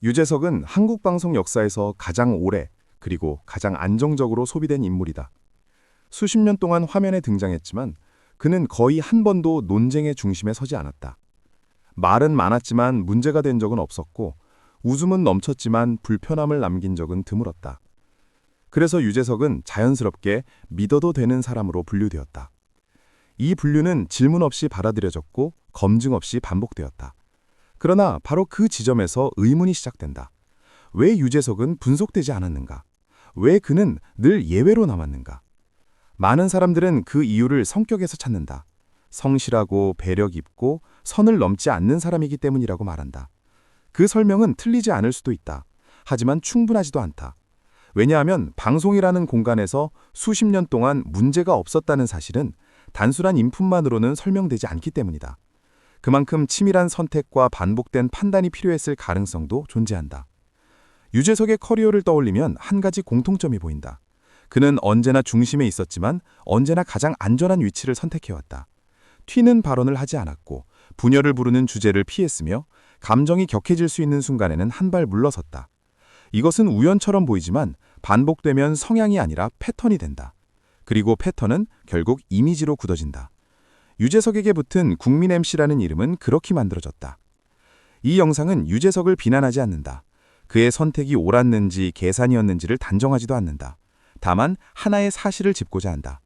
유재석은 한국 방송 역사에서 가장 오래 그리고 가장 안정적으로 소비된 인물이다. 수십 년 동안 화면에 등장했지만 그는 거의 한 번도 논쟁의 중심에 서지 않았다. 말은 많았지만 문제가 된 적은 없었고 웃음은 넘쳤지만 불편함을 남긴 적은 드물었다. 그래서 유재석은 자연스럽게 믿어도 되는 사람으로 분류되었다. 이 분류는 질문 없이 받아들여졌고 검증 없이 반복되었다. 그러나 바로 그 지점에서 의문이 시작된다. 왜 유재석은 분석되지 않았는가? 왜 그는 늘 예외로 남았는가? 많은 사람들은 그 이유를 성격에서 찾는다. 성실하고 배려 깊고 선을 넘지 않는 사람이기 때문이라고 말한다. 그 설명은 틀리지 않을 수도 있다. 하지만 충분하지도 않다. 왜냐하면 방송이라는 공간에서 수십 년 동안 문제가 없었다는 사실은 단순한 인풋만으로는 설명되지 않기 때문이다. 그만큼 치밀한 선택과 반복된 판단이 필요했을 가능성도 존재한다. 유재석의 커리어를 떠올리면 한 가지 공통점이 보인다. 그는 언제나 중심에 있었지만 언제나 가장 안전한 위치를 선택해왔다. 튀는 발언을 하지 않았고 분열을 부르는 주제를 피했으며 감정이 격해질 수 있는 순간에는 한 발 물러섰다. 이것은 우연처럼 보이지만 반복되면 성향이 아니라 패턴이 된다. 그리고 패턴은 결국 이미지로 굳어진다. 유재석에게 붙은 국민 MC라는 이름은 그렇게 만들어졌다. 이 영상은 유재석을 비난하지 않는다. 그의 선택이 옳았는지 계산이었는지를 단정하지도 않는다. 다만 하나의 사실을 짚고자 한다.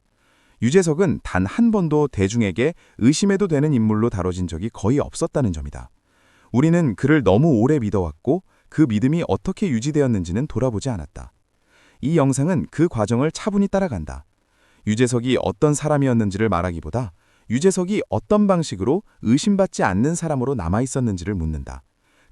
유재석은 단 한 번도 대중에게 의심해도 되는 인물로 다뤄진 적이 거의 없었다는 점이다. 우리는 그를 너무 오래 믿어왔고 그 믿음이 어떻게 유지되었는지는 돌아보지 않았다. 이 영상은 그 과정을 차분히 따라간다. 유재석이 어떤 사람이었는지를 말하기보다 유재석이 어떤 방식으로 의심받지 않는 사람으로 남아있었는지를 묻는다.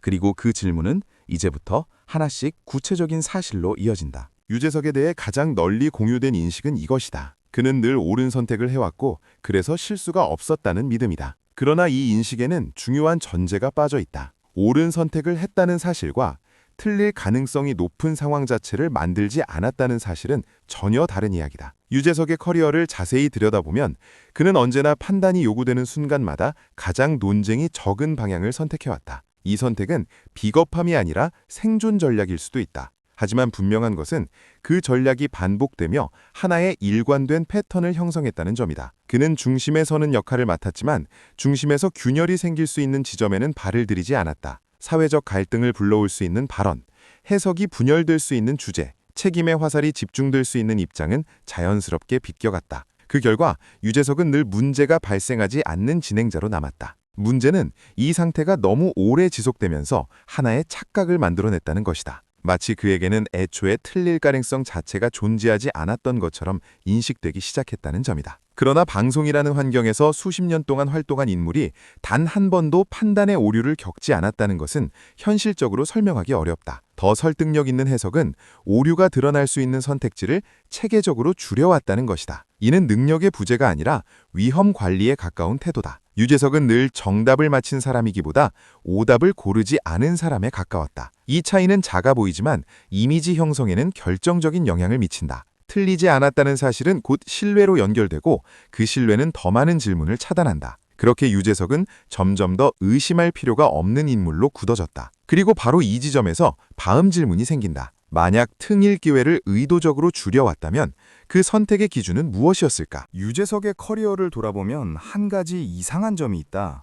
그리고 그 질문은 이제부터 하나씩 구체적인 사실로 이어진다. 유재석에 대해 가장 널리 공유된 인식은 이것이다. 그는 늘 옳은 선택을 해왔고 그래서 실수가 없었다는 믿음이다. 그러나 이 인식에는 중요한 전제가 빠져 있다. 옳은 선택을 했다는 사실과 틀릴 가능성이 높은 상황 자체를 만들지 않았다는 사실은 전혀 다른 이야기다. 유재석의 커리어를 자세히 들여다보면 그는 언제나 판단이 요구되는 순간마다 가장 논쟁이 적은 방향을 선택해왔다. 이 선택은 비겁함이 아니라 생존 전략일 수도 있다. 하지만 분명한 것은 그 전략이 반복되며 하나의 일관된 패턴을 형성했다는 점이다. 그는 중심에 서는 역할을 맡았지만 중심에서 균열이 생길 수 있는 지점에는 발을 들이지 않았다. 사회적 갈등을 불러올 수 있는 발언, 해석이 분열될 수 있는 주제, 책임의 화살이 집중될 수 있는 입장은 자연스럽게 비껴갔다. 그 결과 유재석은 늘 문제가 발생하지 않는 진행자로 남았다. 문제는 이 상태가 너무 오래 지속되면서 하나의 착각을 만들어냈다는 것이다. 마치 그에게는 애초에 틀릴 가능성 자체가 존재하지 않았던 것처럼 인식되기 시작했다는 점이다. 그러나 방송이라는 환경에서 수십 년 동안 활동한 인물이 단 한 번도 판단의 오류를 겪지 않았다는 것은 현실적으로 설명하기 어렵다. 더 설득력 있는 해석은 오류가 드러날 수 있는 선택지를 체계적으로 줄여왔다는 것이다. 이는 능력의 부재가 아니라 위험 관리에 가까운 태도다. 유재석은 늘 정답을 맞힌 사람이기보다 오답을 고르지 않은 사람에 가까웠다. 이 차이는 작아 보이지만 이미지 형성에는 결정적인 영향을 미친다. 틀리지 않았다는 사실은 곧 신뢰로 연결되고 그 신뢰는 더 많은 질문을 차단한다. 그렇게 유재석은 점점 더 의심할 필요가 없는 인물로 굳어졌다. 그리고 바로 이 지점에서 다음 질문이 생긴다. 만약 통일 기회를 의도적으로 줄여왔다면 그 선택의 기준은 무엇이었을까? 유재석의 커리어를 돌아보면 한 가지 이상한 점이 있다.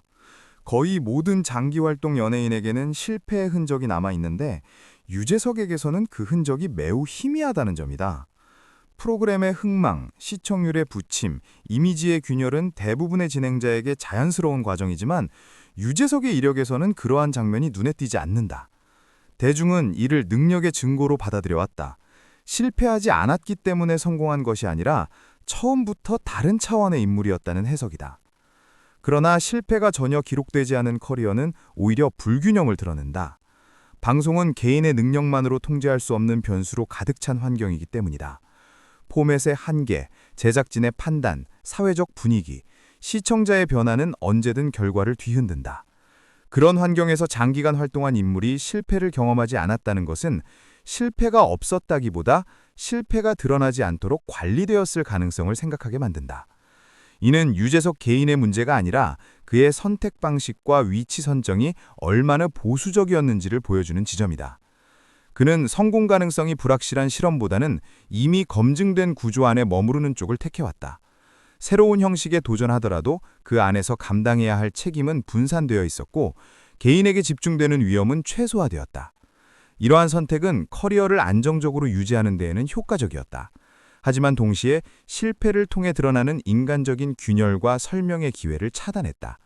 거의 모든 장기활동 연예인에게는 실패의 흔적이 남아있는데 유재석에게서는 그 흔적이 매우 희미하다는 점이다. 프로그램의 흥망, 시청률의 부침, 이미지의 균열은 대부분의 진행자에게 자연스러운 과정이지만 유재석의 이력에서는 그러한 장면이 눈에 띄지 않는다. 대중은 이를 능력의 증거로 받아들여왔다. 실패하지 않았기 때문에 성공한 것이 아니라 처음부터 다른 차원의 인물이었다는 해석이다. 그러나 실패가 전혀 기록되지 않은 커리어는 오히려 불균형을 드러낸다. 방송은 개인의 능력만으로 통제할 수 없는 변수로 가득 찬 환경이기 때문이다. 포맷의 한계, 제작진의 판단, 사회적 분위기, 시청자의 변화는 언제든 결과를 뒤흔든다. 그런 환경에서 장기간 활동한 인물이 실패를 경험하지 않았다는 것은 실패가 없었다기보다 실패가 드러나지 않도록 관리되었을 가능성을 생각하게 만든다. 이는 유재석 개인의 문제가 아니라 그의 선택 방식과 위치 선정이 얼마나 보수적이었는지를 보여주는 지점이다. 그는 성공 가능성이 불확실한 실험보다는 이미 검증된 구조 안에 머무르는 쪽을 택해왔다. 새로운 형식에 도전하더라도 그 안에서 감당해야 할 책임은 분산되어 있었고 개인에게 집중되는 위험은 최소화되었다. 이러한 선택은 커리어를 안정적으로 유지하는 데에는 효과적이었다. 하지만 동시에 실패를 통해 드러나는 인간적인 균열과 설명의 기회를 차단했다.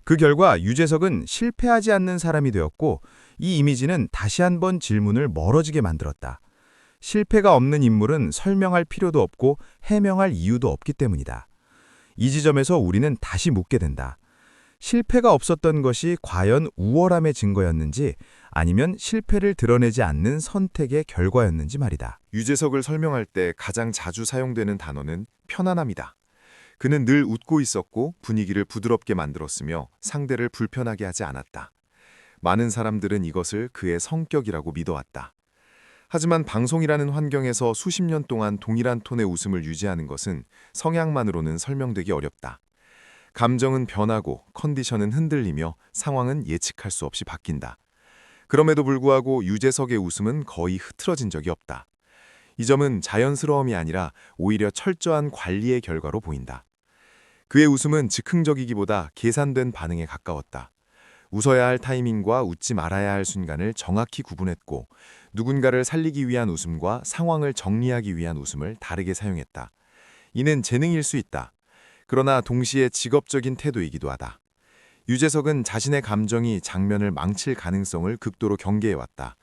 그 결과 유재석은 실패하지 않는 사람이 되었고 이 이미지는 다시 한번 질문을 멀어지게 만들었다. 실패가 없는 인물은 설명할 필요도 없고 해명할 이유도 없기 때문이다. 이 지점에서 우리는 다시 묻게 된다. 실패가 없었던 것이 과연 우월함의 증거였는지 아니면 실패를 드러내지 않는 선택의 결과였는지 말이다. 유재석을 설명할 때 가장 자주 사용되는 단어는 편안함이다. 그는 늘 웃고 있었고 분위기를 부드럽게 만들었으며 상대를 불편하게 하지 않았다. 많은 사람들은 이것을 그의 성격이라고 믿어왔다. 하지만 방송이라는 환경에서 수십 년 동안 동일한 톤의 웃음을 유지하는 것은 성향만으로는 설명되기 어렵다. 감정은 변하고 컨디션은 흔들리며 상황은 예측할 수 없이 바뀐다. 그럼에도 불구하고 유재석의 웃음은 거의 흐트러진 적이 없다. 이 점은 자연스러움이 아니라 오히려 철저한 관리의 결과로 보인다. 그의 웃음은 즉흥적이기보다 계산된 반응에 가까웠다. 웃어야 할 타이밍과 웃지 말아야 할 순간을 정확히 구분했고 누군가를 살리기 위한 웃음과 상황을 정리하기 위한 웃음을 다르게 사용했다. 이는 재능일 수 있다. 그러나 동시에 직업적인 태도이기도 하다. 유재석은 자신의 감정이 장면을 망칠 가능성을 극도로 경계해왔다.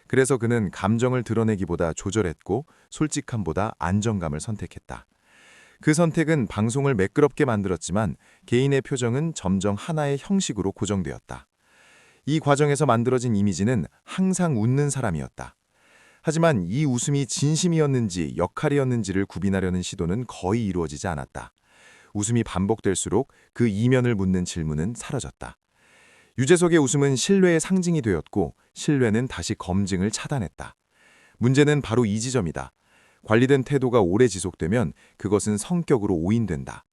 그래서 그는 감정을 드러내기보다 조절했고 솔직함보다 안정감을 선택했다. 그 선택은 방송을 매끄럽게 만들었지만 개인의 표정은 점점 하나의 형식으로 고정되었다. 이 과정에서 만들어진 이미지는 항상 웃는 사람이었다. 하지만 이 웃음이 진심이었는지 역할이었는지를 구분하려는 시도는 거의 이루어지지 않았다. 웃음이 반복될수록 그 이면을 묻는 질문은 사라졌다. 유재석의 웃음은 신뢰의 상징이 되었고 신뢰는 다시 검증을 차단했다. 문제는 바로 이 지점이다. 관리된 태도가 오래 지속되면 그것은 성격으로 오인된다.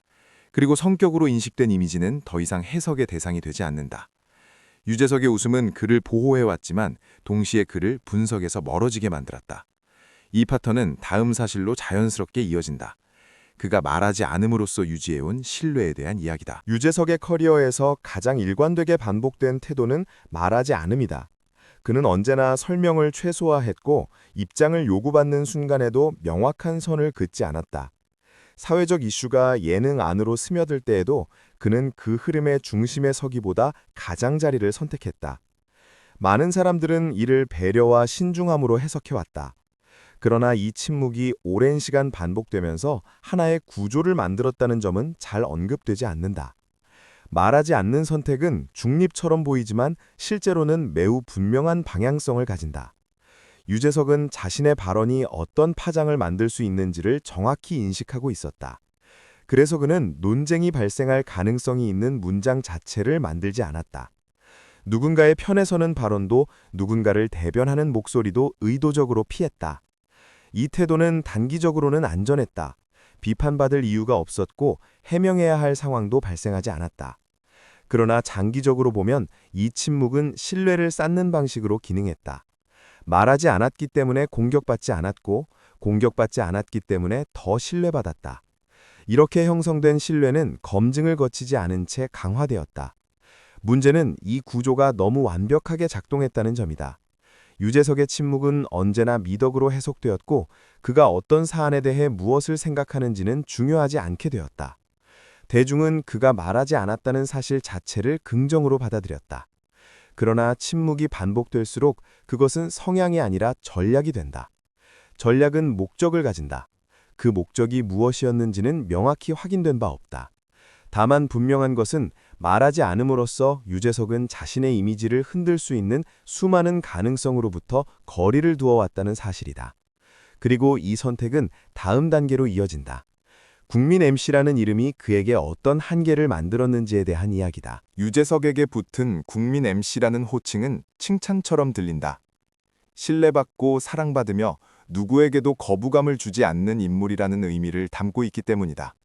그리고 성격으로 인식된 이미지는 더 이상 해석의 대상이 되지 않는다. 유재석의 웃음은 그를 보호해왔지만 동시에 그를 분석에서 멀어지게 만들었다. 이 패턴은 다음 사실로 자연스럽게 이어진다. 그가 말하지 않음으로써 유지해온 신뢰에 대한 이야기다. 유재석의 커리어에서 가장 일관되게 반복된 태도는 말하지 않음이다. 그는 언제나 설명을 최소화했고 입장을 요구받는 순간에도 명확한 선을 긋지 않았다. 사회적 이슈가 예능 안으로 스며들 때에도 그는 그 흐름의 중심에 서기보다 가장자리를 선택했다. 많은 사람들은 이를 배려와 신중함으로 해석해왔다. 그러나 이 침묵이 오랜 시간 반복되면서 하나의 구조를 만들었다는 점은 잘 언급되지 않는다. 말하지 않는 선택은 중립처럼 보이지만 실제로는 매우 분명한 방향성을 가진다. 유재석은 자신의 발언이 어떤 파장을 만들 수 있는지를 정확히 인식하고 있었다. 그래서 그는 논쟁이 발생할 가능성이 있는 문장 자체를 만들지 않았다. 누군가의 편에 서는 발언도 누군가를 대변하는 목소리도 의도적으로 피했다. 이 태도는 단기적으로는 안전했다. 비판받을 이유가 없었고 해명해야 할 상황도 발생하지 않았다. 그러나 장기적으로 보면 이 침묵은 신뢰를 쌓는 방식으로 기능했다. 말하지 않았기 때문에 공격받지 않았고 공격받지 않았기 때문에 더 신뢰받았다. 이렇게 형성된 신뢰는 검증을 거치지 않은 채 강화되었다. 문제는 이 구조가 너무 완벽하게 작동했다는 점이다. 유재석의 침묵은 언제나 미덕으로 해석되었고 그가 어떤 사안에 대해 무엇을 생각하는지는 중요하지 않게 되었다. 대중은 그가 말하지 않았다는 사실 자체를 긍정으로 받아들였다. 그러나 침묵이 반복될수록 그것은 성향이 아니라 전략이 된다. 전략은 목적을 가진다. 그 목적이 무엇이었는지는 명확히 확인된 바 없다. 다만 분명한 것은 말하지 않음으로써 유재석은 자신의 이미지를 흔들 수 있는 수많은 가능성으로부터 거리를 두어왔다는 사실이다. 그리고 이 선택은 다음 단계로 이어진다. 국민 MC라는 이름이 그에게 어떤 한계를 만들었는지에 대한 이야기다. 유재석에게 붙은 국민 MC라는 호칭은 칭찬처럼 들린다. 신뢰받고 사랑받으며 누구에게도 거부감을 주지 않는 인물이라는 의미를 담고 있기 때문이다.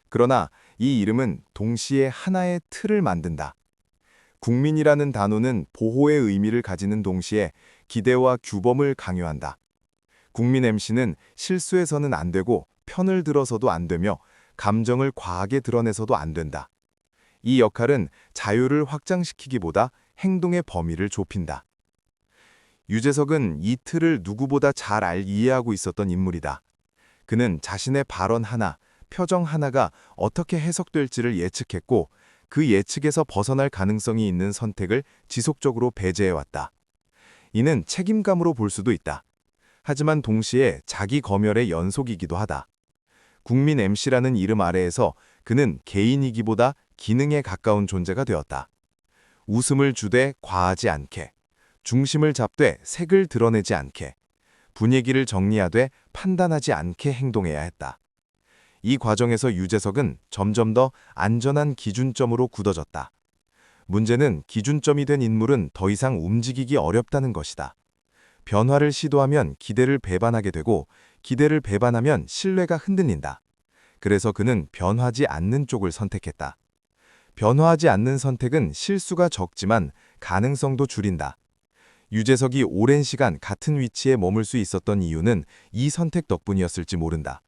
그러나 이 이름은 동시에 하나의 틀을 만든다. 국민이라는 단어는 보호의 의미를 가지는 동시에 기대와 규범을 강요한다. 국민 MC는 실수해서는 안 되고 편을 들어서도 안 되며 감정을 과하게 드러내서도 안 된다. 이 역할은 자유를 확장시키기보다 행동의 범위를 좁힌다. 유재석은 이 틀을 누구보다 잘 이해하고 있었던 인물이다. 그는 자신의 발언 하나, 표정 하나가 어떻게 해석될지를 예측했고 그 예측에서 벗어날 가능성이 있는 선택을 지속적으로 배제해왔다. 이는 책임감으로 볼 수도 있다. 하지만 동시에 자기 검열의 연속이기도 하다. 국민 MC라는 이름 아래에서 그는 개인이기보다 기능에 가까운 존재가 되었다. 웃음을 주되 과하지 않게, 중심을 잡되 색을 드러내지 않게, 분위기를 정리하되 판단하지 않게 행동해야 했다. 이 과정에서 유재석은 점점 더 안전한 기준점으로 굳어졌다. 문제는 기준점이 된 인물은 더 이상 움직이기 어렵다는 것이다. 변화를 시도하면 기대를 배반하게 되고 기대를 배반하면 신뢰가 흔들린다. 그래서 그는 변하지 않는 쪽을 선택했다. 변화하지 않는 선택은 실수가 적지만 가능성도 줄인다. 유재석이 오랜 시간 같은 위치에 머물 수 있었던 이유는 이 선택 덕분이었을지 모른다.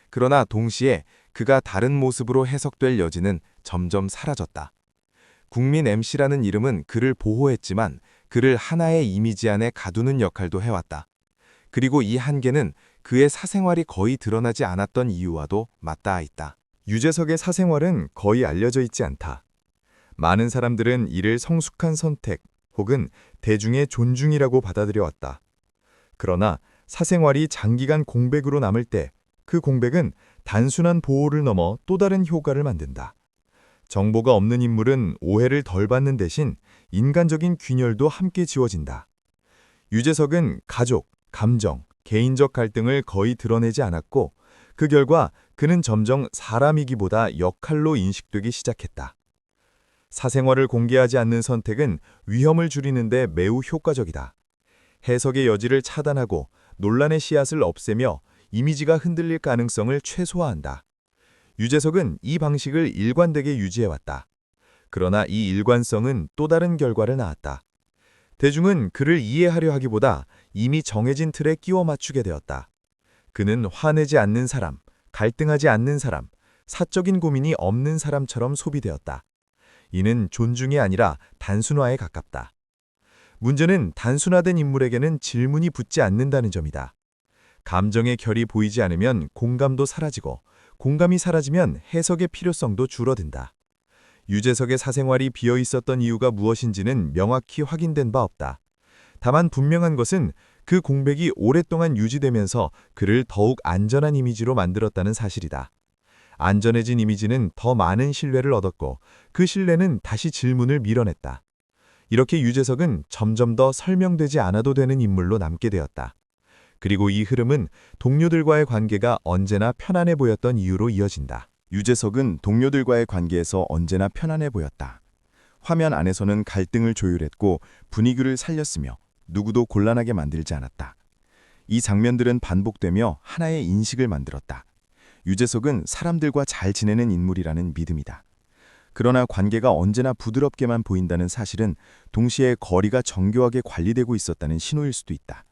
그러나 동시에 그가 다른 모습으로 해석될 여지는 점점 사라졌다. 국민 MC라는 이름은 그를 보호했지만 그를 하나의 이미지 안에 가두는 역할도 해왔다. 그리고 이 한계는 그의 사생활이 거의 드러나지 않았던 이유와도 맞닿아 있다. 유재석의 사생활은 거의 알려져 있지 않다. 많은 사람들은 이를 성숙한 선택 혹은 대중의 존중이라고 받아들여왔다. 그러나 사생활이 장기간 공백으로 남을 때 그 공백은 단순한 보호를 넘어 또 다른 효과를 만든다. 정보가 없는 인물은 오해를 덜 받는 대신 인간적인 균열도 함께 지워진다. 유재석은 가족, 감정, 개인적 갈등을 거의 드러내지 않았고 그 결과 그는 점점 사람이기보다 역할로 인식되기 시작했다. 사생활을 공개하지 않는 선택은 위험을 줄이는 데 매우 효과적이다. 해석의 여지를 차단하고 논란의 씨앗을 없애며 이미지가 흔들릴 가능성을 최소화한다. 유재석은 이 방식을 일관되게 유지해왔다. 그러나 이 일관성은 또 다른 결과를 낳았다. 대중은 그를 이해하려 하기보다 이미 정해진 틀에 끼워 맞추게 되었다. 그는 화내지 않는 사람, 갈등하지 않는 사람, 사적인 고민이 없는 사람처럼 소비되었다. 이는 존중이 아니라 단순화에 가깝다. 문제는 단순화된 인물에게는 질문이 붙지 않는다는 점이다. 감정의 결이 보이지 않으면 공감도 사라지고 공감이 사라지면 해석의 필요성도 줄어든다. 유재석의 사생활이 비어 있었던 이유가 무엇인지는 명확히 확인된 바 없다. 다만 분명한 것은 그 공백이 오랫동안 유지되면서 그를 더욱 안전한 이미지로 만들었다는 사실이다. 안전해진 이미지는 더 많은 신뢰를 얻었고 그 신뢰는 다시 질문을 밀어냈다. 이렇게 유재석은 점점 더 설명되지 않아도 되는 인물로 남게 되었다. 그리고 이 흐름은 동료들과의 관계가 언제나 편안해 보였던 이유로 이어진다. 유재석은 동료들과의 관계에서 언제나 편안해 보였다. 화면 안에서는 갈등을 조율했고 분위기를 살렸으며 누구도 곤란하게 만들지 않았다. 이 장면들은 반복되며 하나의 인식을 만들었다. 유재석은 사람들과 잘 지내는 인물이라는 믿음이다. 그러나 관계가 언제나 부드럽게만 보인다는 사실은 동시에 거리가 정교하게 관리되고 있었다는 신호일 수도 있다.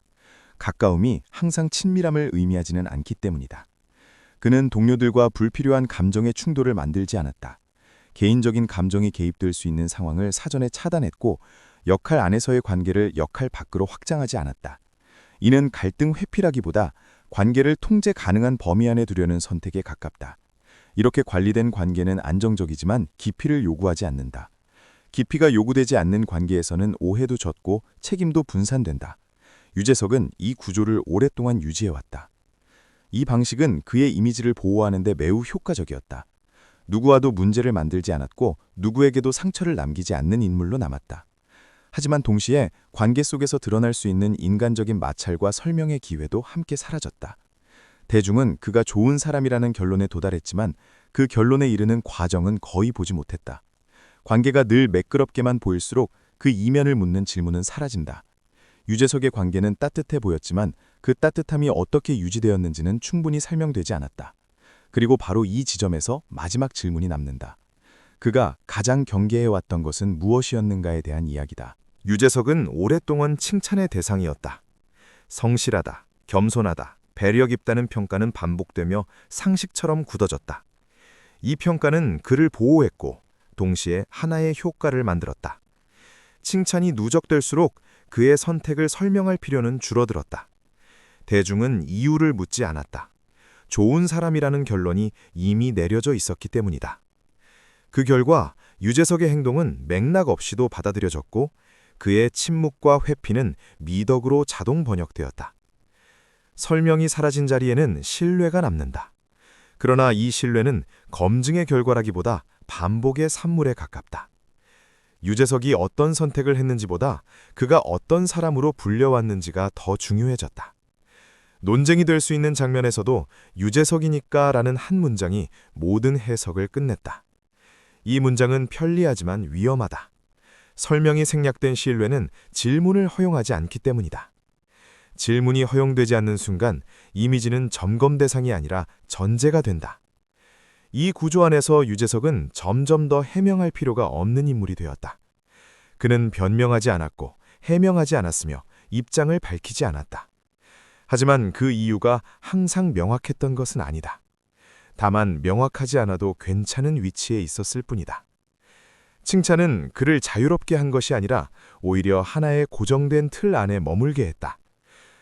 가까움이 항상 친밀함을 의미하지는 않기 때문이다. 그는 동료들과 불필요한 감정의 충돌을 만들지 않았다. 개인적인 감정이 개입될 수 있는 상황을 사전에 차단했고 역할 안에서의 관계를 역할 밖으로 확장하지 않았다. 이는 갈등 회피라기보다 관계를 통제 가능한 범위 안에 두려는 선택에 가깝다. 이렇게 관리된 관계는 안정적이지만 깊이를 요구하지 않는다. 깊이가 요구되지 않는 관계에서는 오해도 젖고 책임도 분산된다. 유재석은 이 구조를 오랫동안 유지해왔다. 이 방식은 그의 이미지를 보호하는 데 매우 효과적이었다. 누구와도 문제를 만들지 않았고 누구에게도 상처를 남기지 않는 인물로 남았다. 하지만 동시에 관계 속에서 드러날 수 있는 인간적인 마찰과 설명의 기회도 함께 사라졌다. 대중은 그가 좋은 사람이라는 결론에 도달했지만 그 결론에 이르는 과정은 거의 보지 못했다. 관계가 늘 매끄럽게만 보일수록 그 이면을 묻는 질문은 사라진다. 유재석의 관계는 따뜻해 보였지만 그 따뜻함이 어떻게 유지되었는지는 충분히 설명되지 않았다. 그리고 바로 이 지점에서 마지막 질문이 남는다. 그가 가장 경계해왔던 것은 무엇이었는가에 대한 이야기다. 유재석은 오랫동안 칭찬의 대상이었다. 성실하다, 겸손하다, 배려 깊다는 평가는 반복되며 상식처럼 굳어졌다. 이 평가는 그를 보호했고 동시에 하나의 효과를 만들었다. 칭찬이 누적될수록 그의 선택을 설명할 필요는 줄어들었다. 대중은 이유를 묻지 않았다. 좋은 사람이라는 결론이 이미 내려져 있었기 때문이다. 그 결과 유재석의 행동은 맥락 없이도 받아들여졌고 그의 침묵과 회피는 미덕으로 자동 번역되었다. 설명이 사라진 자리에는 신뢰가 남는다. 그러나 이 신뢰는 검증의 결과라기보다 반복의 산물에 가깝다. 유재석이 어떤 선택을 했는지보다 그가 어떤 사람으로 불려왔는지가 더 중요해졌다. 논쟁이 될 수 있는 장면에서도 유재석이니까 라는 한 문장이 모든 해석을 끝냈다. 이 문장은 편리하지만 위험하다. 설명이 생략된 신뢰는 질문을 허용하지 않기 때문이다. 질문이 허용되지 않는 순간 이미지는 점검 대상이 아니라 전제가 된다. 이 구조 안에서 유재석은 점점 더 해명할 필요가 없는 인물이 되었다. 그는 변명하지 않았고 해명하지 않았으며 입장을 밝히지 않았다. 하지만 그 이유가 항상 명확했던 것은 아니다. 다만 명확하지 않아도 괜찮은 위치에 있었을 뿐이다. 칭찬은 그를 자유롭게 한 것이 아니라 오히려 하나의 고정된 틀 안에 머물게 했다.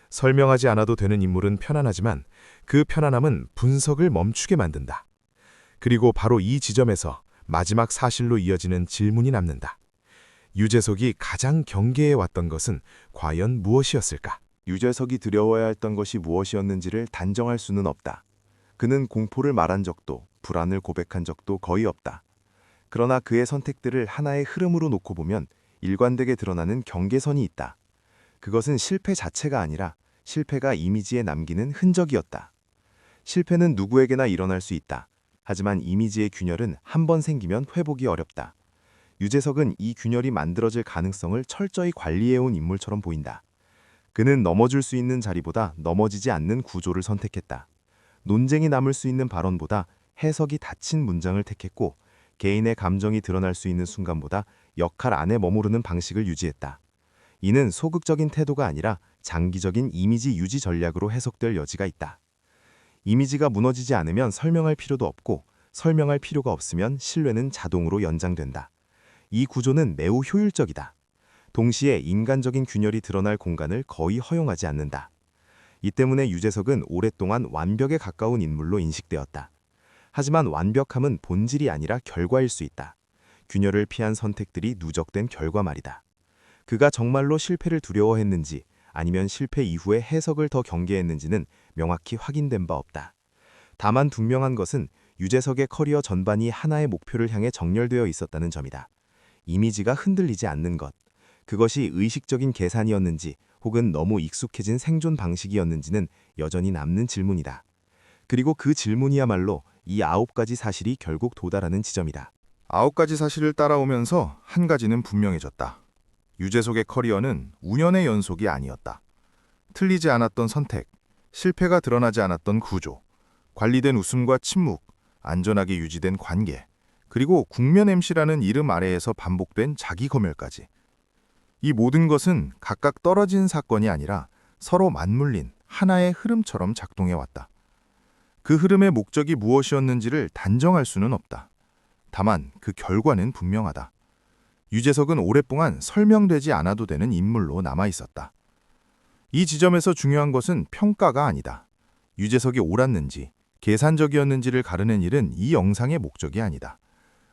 설명하지 않아도 되는 인물은 편안하지만 그 편안함은 분석을 멈추게 만든다. 그리고 바로 이 지점에서 마지막 사실로 이어지는 질문이 남는다. 유재석이 가장 경계해왔던 것은 과연 무엇이었을까? 유재석이 두려워야 했던 것이 무엇이었는지를 단정할 수는 없다. 그는 공포를 말한 적도 불안을 고백한 적도 거의 없다. 그러나 그의 선택들을 하나의 흐름으로 놓고 보면 일관되게 드러나는 경계선이 있다. 그것은 실패 자체가 아니라 실패가 이미지에 남기는 흔적이었다. 실패는 누구에게나 일어날 수 있다. 하지만 이미지의 균열은 한 번 생기면 회복이 어렵다. 유재석은 이 균열이 만들어질 가능성을 철저히 관리해온 인물처럼 보인다. 그는 넘어질 수 있는 자리보다 넘어지지 않는 구조를 선택했다. 논쟁이 남을 수 있는 발언보다 해석이 닫힌 문장을 택했고 개인의 감정이 드러날 수 있는 순간보다 역할 안에 머무르는 방식을 유지했다. 이는 소극적인 태도가 아니라 장기적인 이미지 유지 전략으로 해석될 여지가 있다. 이미지가 무너지지 않으면 설명할 필요도 없고 설명할 필요가 없으면 신뢰는 자동으로 연장된다. 이 구조는 매우 효율적이다. 동시에 인간적인 균열이 드러날 공간을 거의 허용하지 않는다. 이 때문에 유재석은 오랫동안 완벽에 가까운 인물로 인식되었다. 하지만 완벽함은 본질이 아니라 결과일 수 있다. 균열을 피한 선택들이 누적된 결과 말이다. 그가 정말로 실패를 두려워했는지 아니면 실패 이후에 해석을 더 경계했는지는 명확히 확인된 바 없다. 다만 분명한 것은 유재석의 커리어 전반이 하나의 목표를 향해 정렬되어 있었다는 점이다. 이미지가 흔들리지 않는 것. 그것이 의식적인 계산이었는지 혹은 너무 익숙해진 생존 방식이었는지는 여전히 남는 질문이다. 그리고 그 질문이야말로 이 9가지 사실이 결국 도달하는 지점이다. 9가지 사실을 따라오면서 한 가지는 분명해졌다. 유재석의 커리어는 우연의 연속이 아니었다. 틀리지 않았던 선택, 실패가 드러나지 않았던 구조, 관리된 웃음과 침묵, 안전하게 유지된 관계, 그리고 국면 MC라는 이름 아래에서 반복된 자기 검열까지. 이 모든 것은 각각 떨어진 사건이 아니라 서로 맞물린 하나의 흐름처럼 작동해왔다. 그 흐름의 목적이 무엇이었는지를 단정할 수는 없다. 다만 그 결과는 분명하다. 유재석은 오랫동안 설명되지 않아도 되는 인물로 남아있었다. 이 지점에서 중요한 것은 평가가 아니다. 유재석이 옳았는지, 계산적이었는지를 가르는 일은 이 영상의 목적이 아니다.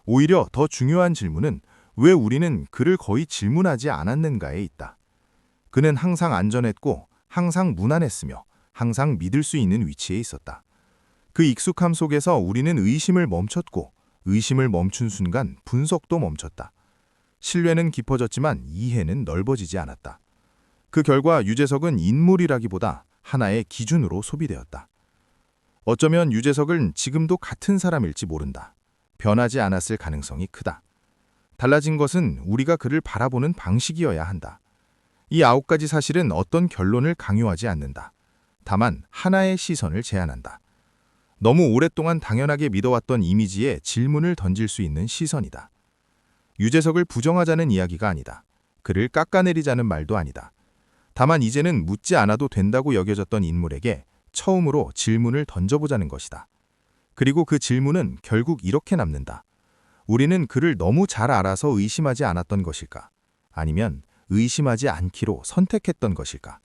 오히려 더 중요한 질문은 왜 우리는 그를 거의 질문하지 않았는가에 있다. 그는 항상 안전했고 항상 무난했으며 항상 믿을 수 있는 위치에 있었다. 그 익숙함 속에서 우리는 의심을 멈췄고 의심을 멈춘 순간 분석도 멈췄다. 신뢰는 깊어졌지만 이해는 넓어지지 않았다. 그 결과 유재석은 인물이라기보다 하나의 기준으로 소비되었다. 어쩌면 유재석은 지금도 같은 사람일지 모른다. 변하지 않았을 가능성이 크다. 달라진 것은 우리가 그를 바라보는 방식이어야 한다. 이 9가지 사실은 어떤 결론을 강요하지 않는다. 다만 하나의 시선을 제안한다. 너무 오랫동안 당연하게 믿어왔던 이미지에 질문을 던질 수 있는 시선이다. 유재석을 부정하자는 이야기가 아니다. 그를 깎아내리자는 말도 아니다. 다만 이제는 묻지 않아도 된다고 여겨졌던 인물에게 처음으로 질문을 던져보자는 것이다. 그리고 그 질문은 결국 이렇게 남는다. 우리는 그를 너무 잘 알아서 의심하지 않았던 것일까? 아니면 의심하지 않기로 선택했던 것일까?